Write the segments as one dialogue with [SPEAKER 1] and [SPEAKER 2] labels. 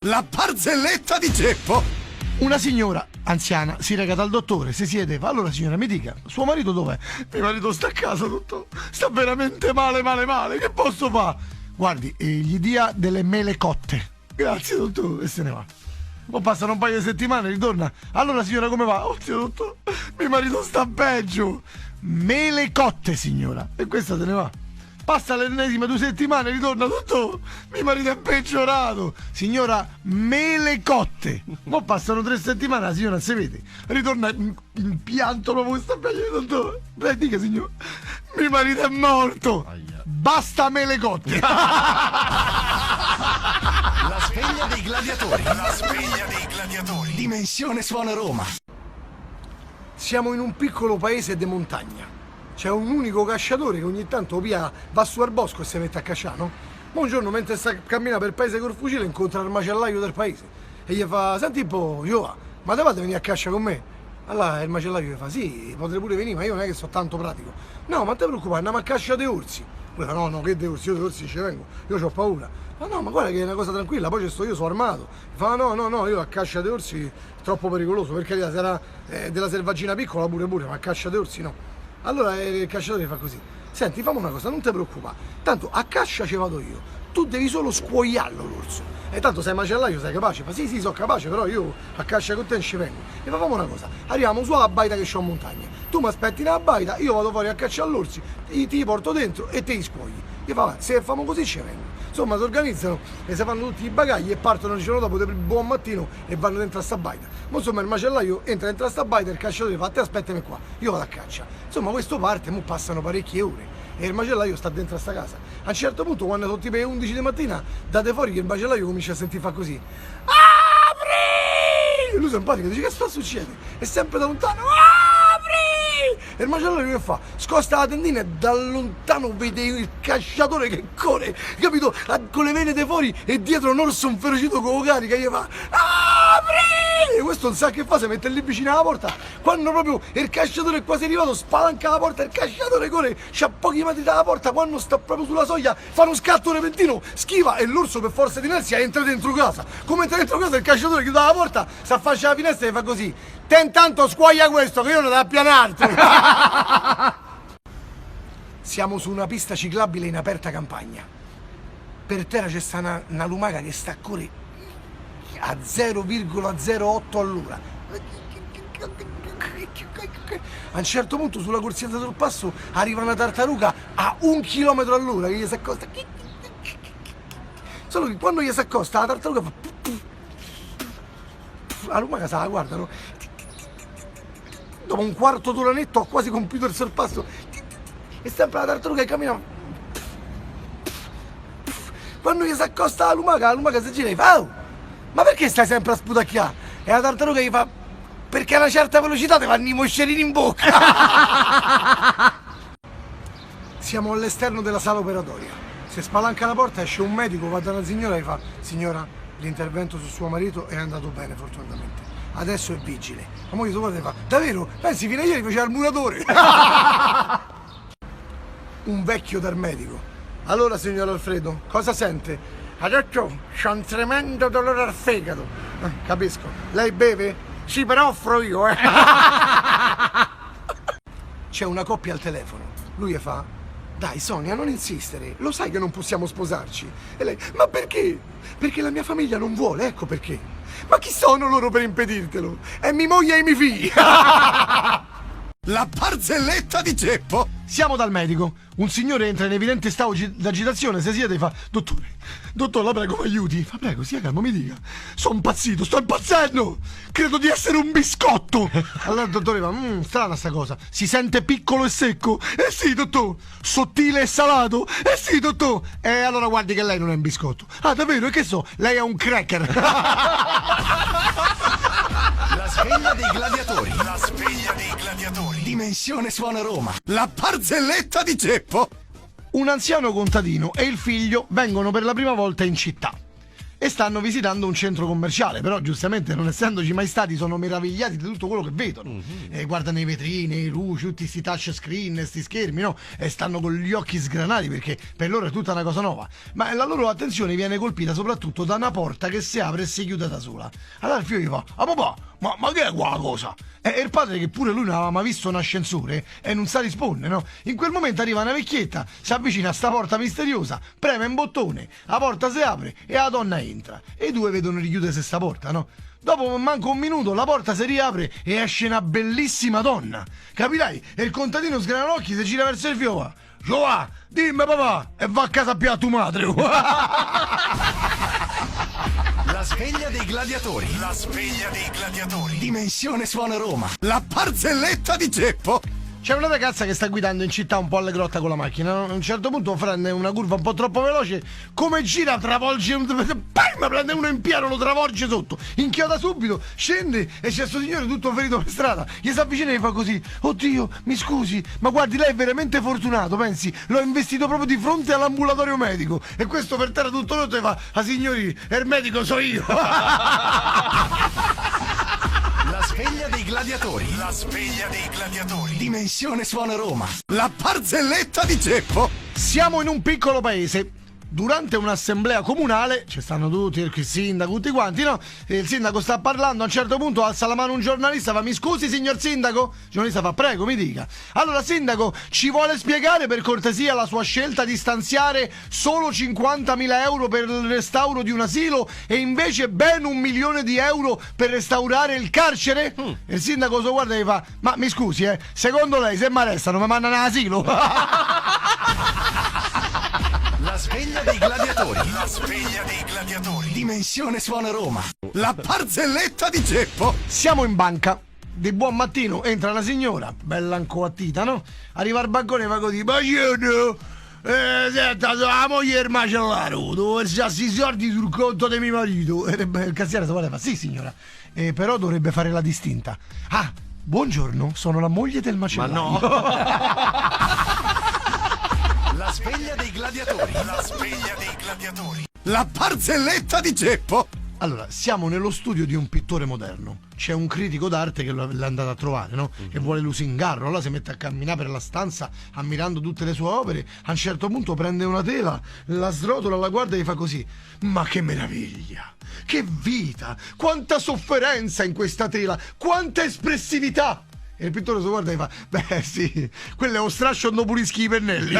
[SPEAKER 1] La barzelletta di Geppo.
[SPEAKER 2] Una signora anziana si reca dal dottore, si siede, fa: allora signora mi dica, suo marito dov'è? Mio marito sta a casa, dottore, sta veramente male, che posso fare? Guardi, gli dia delle mele cotte. Grazie dottore, e se ne va. Poi passano un paio di settimane, ritorna: allora signora come va? Oddio dottore, mio marito sta peggio. Mele cotte signora, e questa se ne va. Passa l'ennesima 2 settimane, ritorna: dottore, mio marito è peggiorato. Signora, mele cotte. Poi passano 3 settimane, la signora non si vede, ritorna in pianto proprio, sta peggio, dottore. Lei dica signora, mio marito è morto. Basta mele cotte.
[SPEAKER 1] La sveglia dei gladiatori. La sveglia dei gladiatori. Dimensione Suona Roma.
[SPEAKER 2] Siamo in un piccolo paese de montagna. C'è un unico cacciatore che ogni tanto va su al bosco e si mette a cacciare, no? Ma un giorno mentre sta camminando per il paese col fucile incontra il macellaio del paese e gli fa: senti un po', Giova, ma te vado a venire a caccia con me? Allora il macellaio gli fa: sì, potrei pure venire, ma io non è che sono tanto pratico. No, ma te preoccupare, andiamo a caccia dei orsi. Lui fa: no, che dei orsi? Io dei orsi ci vengo, io ho paura. Ma no, ma guarda che è una cosa tranquilla, poi ci sto io, sono armato. Fa: no, io a caccia dei orsi è troppo pericoloso, perché sarà della selvaggina piccola pure, ma a caccia dei orsi no. Allora il cacciatore fa così: senti, fammi una cosa, non ti preoccupare, tanto a caccia ci vado io, tu devi solo scuoiarlo l'orso. E tanto sei macellaio, sei capace? Fa: sì, sono capace, però io a caccia con te non ci vengo. E fa: fammi una cosa, arriviamo su alla baita che c'ho in montagna, tu mi aspetti nella baita, io vado fuori a cacciare all'orsi, ti porto dentro e te li scuogli. Io fa: se famo così ci vengo. Insomma, si organizzano e si fanno tutti i bagagli e partono il giorno dopo del buon mattino e vanno dentro a sta baita. Ma insomma il macellaio entra dentro a sta baita e il cacciatore fa: te aspettami qua, io vado a caccia. Insomma questo parte, mo passano parecchie ore e il macellaio sta dentro a sta casa. A un certo punto, quando sono tipo le 11 di mattina, date fuori che il macellaio comincia a sentire fa così: apri! E lui simpatico dice: che sta succedendo? E sempre da lontano: apri! E il macellaio che fa? Scosta la tendina e da lontano vede il cacciatore che corre, capito? Con le vene dei fuori e dietro un orso inferocito con carica, gli fa: apri! E questo non sa che fa, si mette lì vicino alla porta. Quando proprio il cacciatore è quasi arrivato, spalanca la porta, il cacciatore corre, c'ha pochi metri dalla porta, quando sta proprio sulla soglia fa uno scatto repentino, schiva e l'orso per forza di inerzia entra dentro casa. Come entra dentro casa il cacciatore chiude la porta, si affaccia alla finestra e fa così: te intanto scuoglia questo che io non da pianarti. Siamo su una pista ciclabile in aperta campagna. Per terra c'è sta una lumaca che sta a correre a 0,08 all'ora. A un certo punto sulla corsiera sul passo arriva una tartaruga a 1 chilometro all'ora che gli si accosta. Solo che quando gli si accosta la tartaruga fa: la lumaca se la guardano. Dopo un quarto d'ora netto ho quasi compiuto il sorpasso e sempre la tartaruga che cammina. Quando gli si accosta la lumaca si gira e fa: oh, ma perché stai sempre a sputacchiare? E la tartaruga gli fa: perché a una certa velocità ti vanno i moscerini in bocca. Siamo all'esterno della sala operatoria. Se spalanca la porta esce un medico, va da una signora e fa: signora, l'intervento su suo marito è andato bene fortunatamente, adesso è vigile. La moglie sopra fa: davvero? Pensi fino a ieri faceva il muratore. Un vecchio dal medico: allora signor Alfredo, cosa sente? Adesso c'ho un tremendo dolore al fegato. Capisco. Lei beve? Sì, però offro io, C'è una coppia al telefono. Lui gli fa: dai Sonia, non insistere, lo sai che non possiamo sposarci. E lei: ma perché? Perché la mia famiglia non vuole, ecco perché. Ma chi sono loro per impedirtelo? È mia moglie e i miei figli.
[SPEAKER 1] La barzelletta di Geppo.
[SPEAKER 2] Siamo dal medico. Un signore entra in evidente stato d'agitazione, si siede e fa: dottore, la prego, mi aiuti. Fa: prego, sia calmo, mi dica. Sono impazzito, sto impazzendo. Credo di essere un biscotto. Allora il dottore fa: strana sta cosa. Si sente piccolo e secco? Eh sì, dottore. Sottile e salato? Eh sì, dottore. E allora guardi che lei non è un biscotto. Ah, davvero? E che so? Lei è un cracker.
[SPEAKER 1] La sveglia dei gladiatori. La sveglia dei gladiatori. Dimensione Suona Roma. La barzelletta di Geppo.
[SPEAKER 2] Un anziano contadino e il figlio vengono per la prima volta in città. e stanno visitando un centro commerciale, però giustamente non essendoci mai stati sono meravigliati di tutto quello che vedono. Guardano i vetrine, i luci, tutti questi touch screen, questi schermi, no? E stanno con gli occhi sgranati perché per loro è tutta una cosa nuova. Ma la loro attenzione viene colpita soprattutto da una porta che si apre e si chiude da sola. Allora il figlio gli fa: "Ah papà, ma che è qua cosa?" E il padre, che pure lui non aveva mai visto un ascensore e non sa rispondere, no? In quel momento arriva una vecchietta, si avvicina a sta porta misteriosa, preme un bottone, la porta si apre e la donna entra. E i due vedono richiudersi sta porta, no? Dopo manco un minuto la porta si riapre e esce una bellissima donna. Capirai? E il contadino sgrana l'occhio, si gira verso il figlio. "Giova, dimmi papà, e va a casa più a tua madre."
[SPEAKER 1] La sveglia dei gladiatori. La sveglia dei gladiatori. Dimensione Suona Roma. La barzelletta di Geppo.
[SPEAKER 2] C'è una ragazza che sta guidando in città un po' alle grotta con la macchina, no? A un certo punto prende una curva un po' troppo veloce, come gira travolge prende uno in pieno, lo travolge sotto, inchioda subito, scende e c'è sto signore tutto ferito per strada, gli si avvicina e gli fa così: "Oddio, mi scusi, ma guardi, lei è veramente fortunato, pensi, l'ho investito proprio di fronte all'ambulatorio medico." E questo per terra tutto rotto e fa: "Ah signori, il medico so io."
[SPEAKER 1] La sveglia dei gladiatori. La sveglia dei gladiatori. Dimensione Suona Roma. La barzelletta di Geppo.
[SPEAKER 2] Siamo in un piccolo paese. Durante un'assemblea comunale, ci stanno tutti, il sindaco, tutti quanti, no? E il sindaco sta parlando, a un certo punto alza la mano un giornalista, fa: "Mi scusi signor sindaco?" Il giornalista fa: "Prego, mi dica." "Allora sindaco, ci vuole spiegare per cortesia la sua scelta di stanziare solo 50.000 euro per il restauro di un asilo e invece ben 1 milione di euro per restaurare il carcere?" E il sindaco lo guarda e gli fa: "Ma mi scusi, secondo lei se mi arrestano mi mandano all'asilo?"
[SPEAKER 1] La sveglia dei gladiatori. La sveglia dei gladiatori. Dimensione Suona Roma. La barzelletta di Geppo.
[SPEAKER 2] Siamo in banca. Di buon mattino entra una signora, bella ancoattita, no? Arriva al bancone e fa così: "Buongiorno, senta, la moglie del macellario, devo versarsi i soldi sul conto di mio marito." E il cassiere si guarda e fa: "Sì signora, però dovrebbe fare la distinta." "Ah, buongiorno, sono la moglie del macellario."
[SPEAKER 3] Ma no.
[SPEAKER 1] La sveglia dei gladiatori. La sveglia dei gladiatori. La barzelletta di Geppo.
[SPEAKER 2] Allora, siamo nello studio di un pittore moderno. C'è un critico d'arte che l'è andato a trovare, no? Che vuole lusingarlo. Allora si mette a camminare per la stanza ammirando tutte le sue opere. A un certo punto prende una tela, la srotola, la guarda e gli fa così: "Ma che meraviglia! Che vita! Quanta sofferenza in questa tela! Quanta espressività!" E il pittore si guarda e fa: "Beh sì, quello è lo strascio non pulischi i pennelli."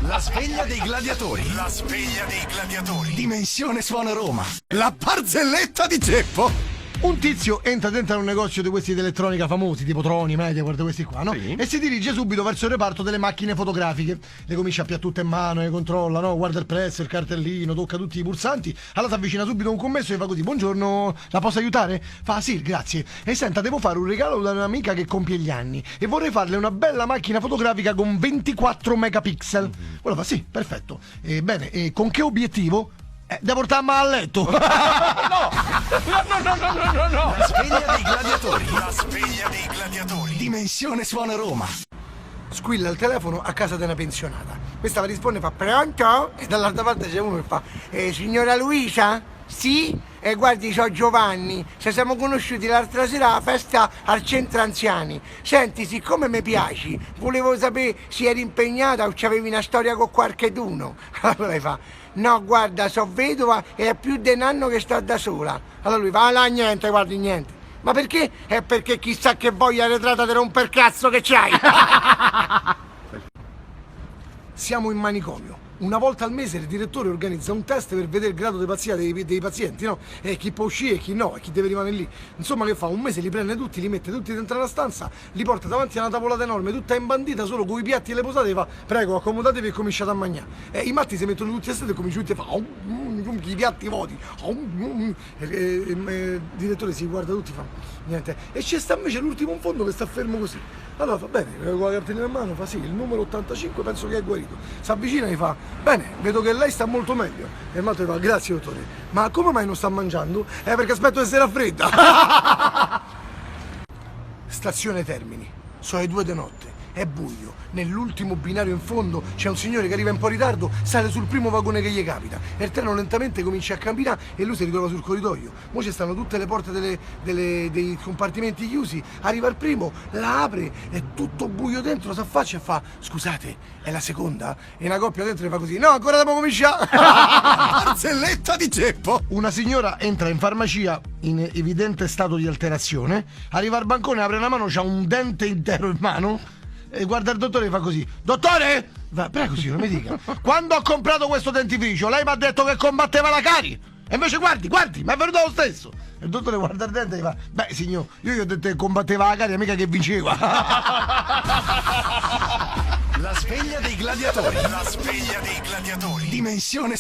[SPEAKER 1] La sveglia dei gladiatori. La sveglia dei gladiatori. Dimensione Suona Roma. La barzelletta di Geppo.
[SPEAKER 2] Un tizio entra dentro un negozio di questi di elettronica famosi, tipo Troni, Media, guarda questi qua, no?
[SPEAKER 3] Sì.
[SPEAKER 2] E si dirige subito verso il reparto delle macchine fotografiche. Le comincia a pià tutte in mano, le controlla, no? Guarda il prezzo, il cartellino, tocca tutti i pulsanti. Allora si avvicina subito un commesso e fa così: "Buongiorno, la posso aiutare?" Fa: "Sì, grazie. E senta, devo fare un regalo da un'amica che compie gli anni e vorrei farle una bella macchina fotografica con 24 megapixel." Quello fa: "Sì, perfetto. Bene, e con che obiettivo?" "Da portarmi a letto."
[SPEAKER 3] No.
[SPEAKER 1] La sveglia dei gladiatori. La sveglia dei gladiatori. Dimensione Suona Roma.
[SPEAKER 2] Squilla il telefono a casa di una pensionata. Questa va risponde e fa: "Pronto?" E dall'altra parte c'è uno che fa: "Signora Luisa? Sì? Guardi, so Giovanni. Ci siamo conosciuti l'altra sera alla festa al centro anziani. Senti, siccome mi piaci, volevo sapere se eri impegnata o c'avevi una storia con qualcheduno." Allora lei fa: "No, guarda, so vedova e è più di un anno che sto da sola." Allora lui fa: "Ah, là, niente, guardi, niente." "Ma perché?" "È perché chissà che voglia arretrata di romper cazzo che c'hai." Siamo in manicomio. Una volta al mese il direttore organizza un test per vedere il grado di pazzia dei pazienti, no? E chi può uscire e chi no, e chi deve rimanere lì. Insomma, che fa? Un mese li prende tutti, li mette tutti dentro la stanza, li porta davanti a una tavolata enorme, tutta imbandita, solo con i piatti e le posate, e fa: "Prego, accomodatevi e cominciate a mangiare." E i matti si mettono tutti a sedere e cominciano tutti a fare i piatti voti. Il direttore si guarda tutti, fa: "Niente." E c'è sta invece l'ultimo in fondo che sta fermo così. Allora fa: "Bene", con la cartellina in mano, fa: "Sì, il numero 85 penso che è guarito." Si avvicina e fa: "Bene, vedo che lei sta molto meglio." E il matto gli fa: "Grazie dottore, ma come mai non sta mangiando?" Perché aspetto che si raffredda." Stazione Termini, sono le 2 di notte. è buio. Nell'ultimo binario in fondo c'è un signore che arriva un po' in ritardo, sale sul primo vagone che gli capita e il treno lentamente comincia a camminare e lui si ritrova sul corridoio. Mo ci stanno tutte le porte dei compartimenti chiusi, arriva il primo, la apre, è tutto buio dentro, si affaccia e fa: scusate, è la seconda? E una coppia dentro e fa così: no, ancora devo cominciare.
[SPEAKER 1] Barzelletta di ceppo.
[SPEAKER 2] Una signora entra in farmacia in evidente stato di alterazione, arriva al bancone, apre la mano, c'ha un dente intero in mano e guarda il dottore e fa così: dottore? Va, prego signore, mi dica. Quando ho comprato questo dentifricio lei mi ha detto che combatteva la carie e invece guardi, mi è venuto lo stesso. E il dottore guarda il dente e gli fa: beh signor, io gli ho detto che combatteva la carie, mica che vinceva.
[SPEAKER 1] La sveglia dei gladiatori. La sveglia dei gladiatori. Dimensione